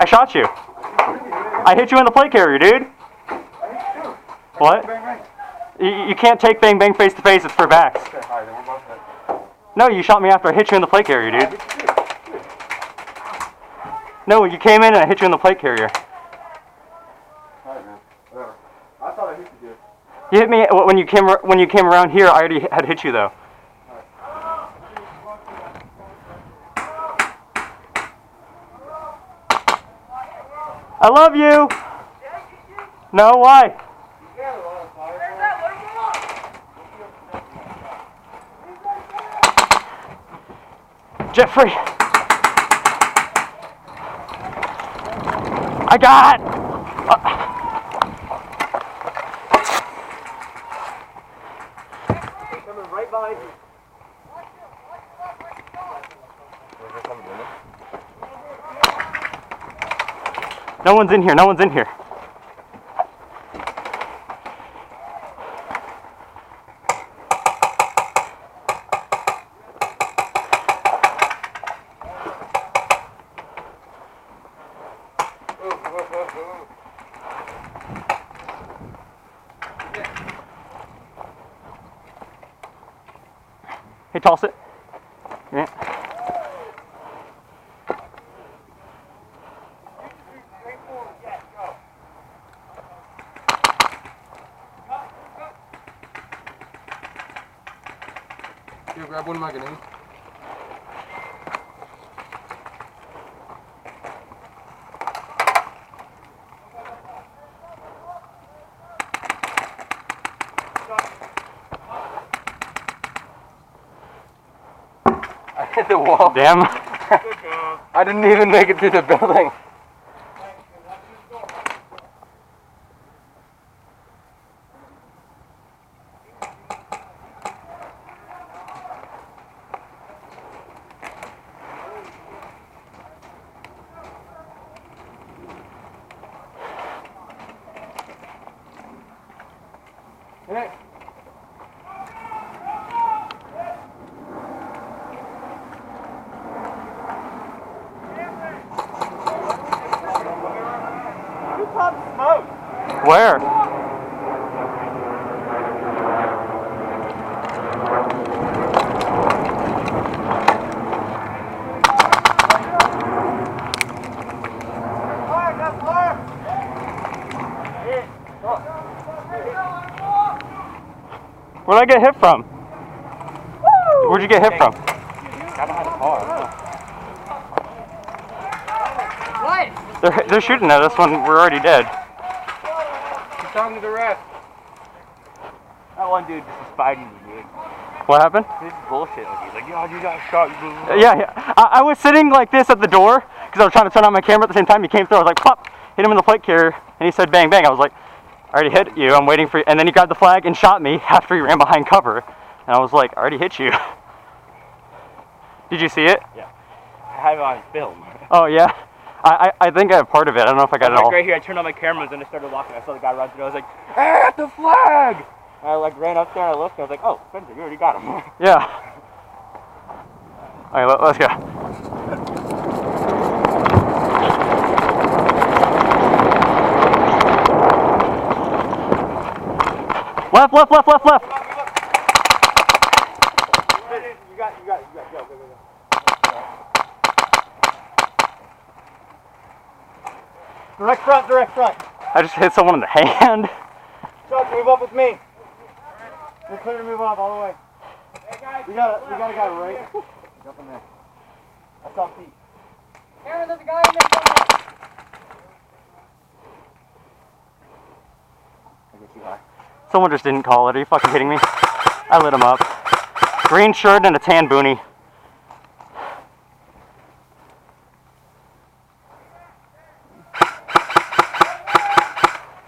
I shot you. I hit you in the plate carrier, dude. What? You can't take bang bang face to face. It's for backs. No, you shot me after I hit you in the plate carrier, dude. No, you came in and I hit you in the plate carrier. Alright, man. Whatever. I thought I hit you, dude. You hit me when you came around here. I already had hit you though. I love you. No, why? Jeffrey. I got. Coming right behind you. No one's in here. No one's in here. Hey, toss it. Yeah. Here, grab one of my grenades. I hit the wall. Damn. I didn't even make it through the building. Hey. Where? Where'd I get hit from? Where'd you get hit from? Got behind the car. What? They're shooting at us when we're already dead. He's talking to the ref. That one dude just is fighting me, dude. What happened? This is bullshit. He's like, yo, you got shot. Yeah. I was sitting like this at the door because I was trying to turn on my camera at the same time. He came through. I was like, pop, hit him in the plate carrier, and he said, bang, bang. I was like, I already hit you. I'm waiting for you. And then he grabbed the flag and shot me after he ran behind cover. And I was like, I already hit you. Did you see it? Yeah. I have it on film. Oh, yeah. I think I have part of it. I don't know if I got it all. Right here, I turned on my cameras and I started walking. I saw the guy run through. I was like, hey, at the flag! And I like ran up there and I looked and I was like, oh, Spencer, you already got him. Yeah. All right, let's go. Left. You got it. Go. Direct front. I just hit someone in the hand. Chuck, move up with me. You're clear to move up all the way. Hey guys, we got a guy right. Jump in there. That's off Pete. Aaron, there's a guy in there somewhere. I get you high. Someone just didn't call it. Are you fucking kidding me? I lit him up. Green shirt and a tan boonie.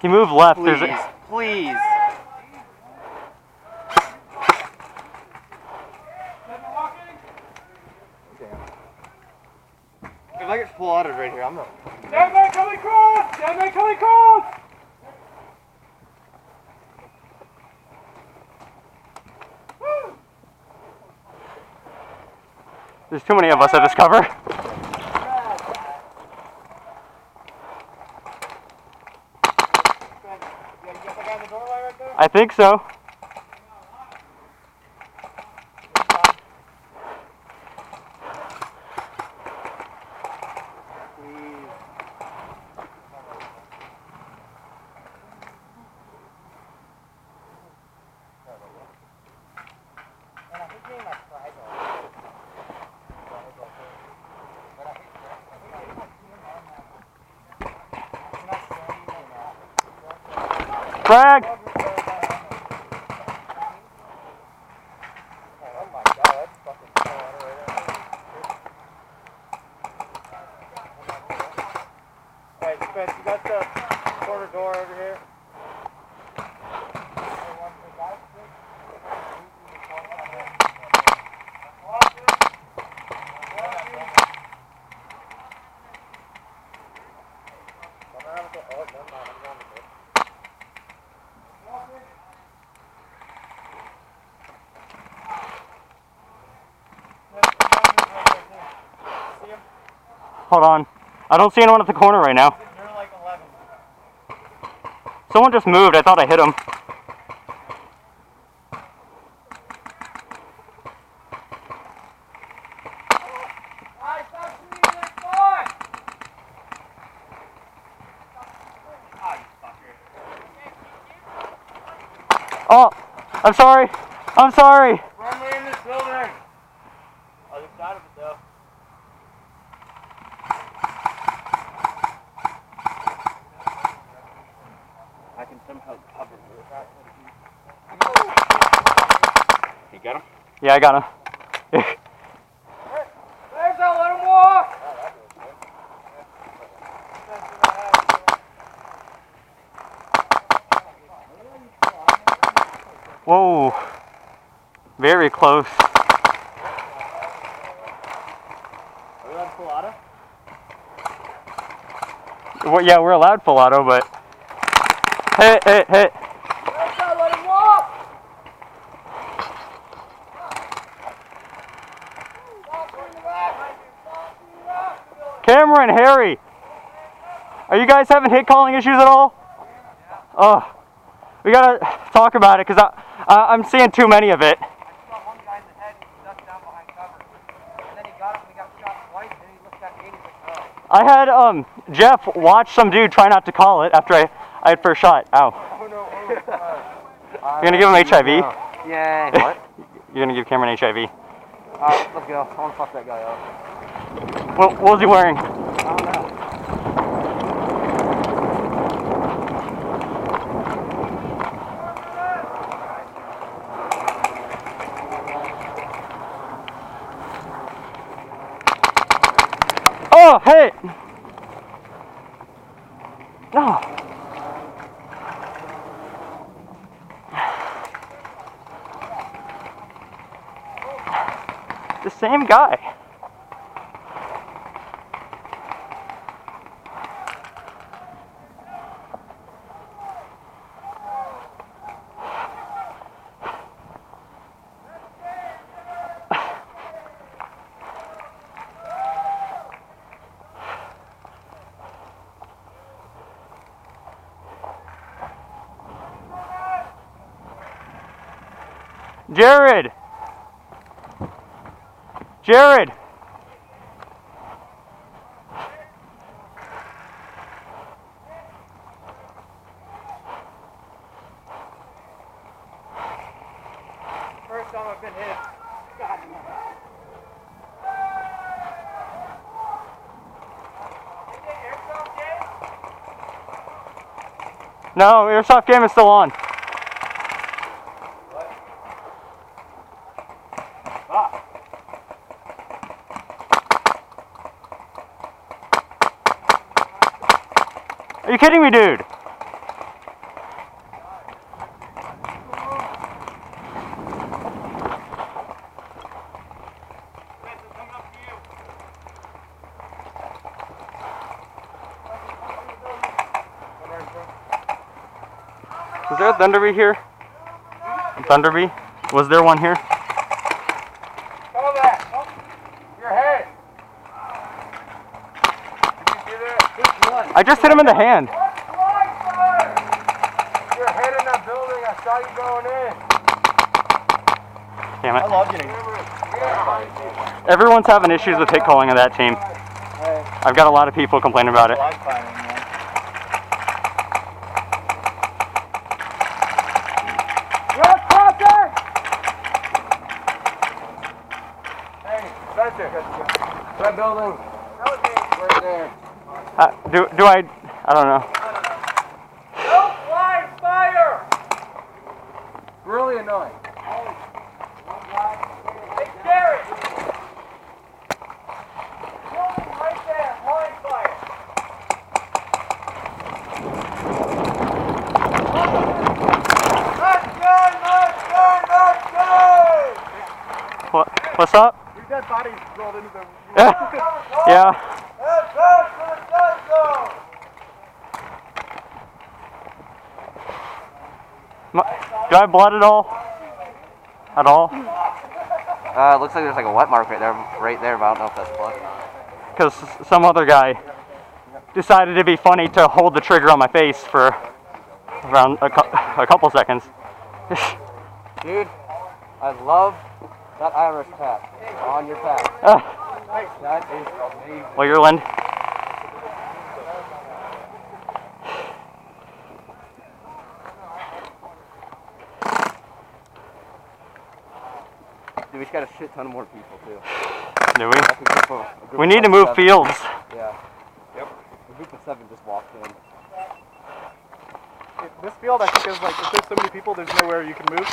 He moved left. Please. If I get splattered right here, I'm not. Stand back, coming cross! There's too many of us at this cover. I think so. Frag! Hey, Spence, you got the corner door over here? Hold on. I don't see anyone at the corner right now. You're like 11. Someone just moved. I thought I hit him. Oh, I'm sorry. I'm sorry. Run me in this building. Other side of it though. I can somehow cover it. You got him? Yeah, I got him. Legs out, let him walk! Whoa. Very close. Are we allowed full auto? Well, yeah, we're allowed full auto, but... Hit. Legs out, let him walk! Cameron, Harry, are you guys having hit calling issues at all? Oh, we gotta talk about it because I'm seeing too many of it. I shot one guy in the head and he ducked down behind cover. And then he got him and he got shot twice and then he looked at me and he's like, oh. I had Jeff watch some dude try not to call it after I had first shot. Ow. Oh no, You're gonna give him HIV? Yeah, what? You're gonna give Cameron HIV. Let's go. I want to fuck that guy up. What was he wearing? I don't know. Oh, hit! No. The same guy. Jared! Jared! first time I've been hit. God. No, Airsoft game is still on. Are you kidding me, dude? Was there a Thunderbee here? A Thunderbee? Was there one here? Follow that. Oh, your head. Did you see that? Which one? I just hit him in the hand. Your head in that building. saw you going in. Damn it. I love getting. Everyone's having issues with hit calling on that team. I've got a lot of people complaining about it. Flag fighting, man. Hey, Spencer. That building. Right there. Do I don't know. No flag fire! Really annoying. Hey, Garrett! Building right there, line fire. Not good, not good, not good! What's up? We've got bodies rolled into the. Yeah. That's good for the dead zone! Do I have blood at all? At all? It looks like there's like a wet mark right there, but I don't know if that's blood. Because some other guy decided to be funny to hold the trigger on my face for around a couple seconds. Dude, I love that Irish patch on your patch. That is amazing. Well, you're Lynn. Dude, we just got a shit ton of more people too. Do Like a group of we? We need to move 7. fields. Yeah. Yep. A group of 7 just walked in. This field, I think, is like, if there's so many people, there's nowhere you can move.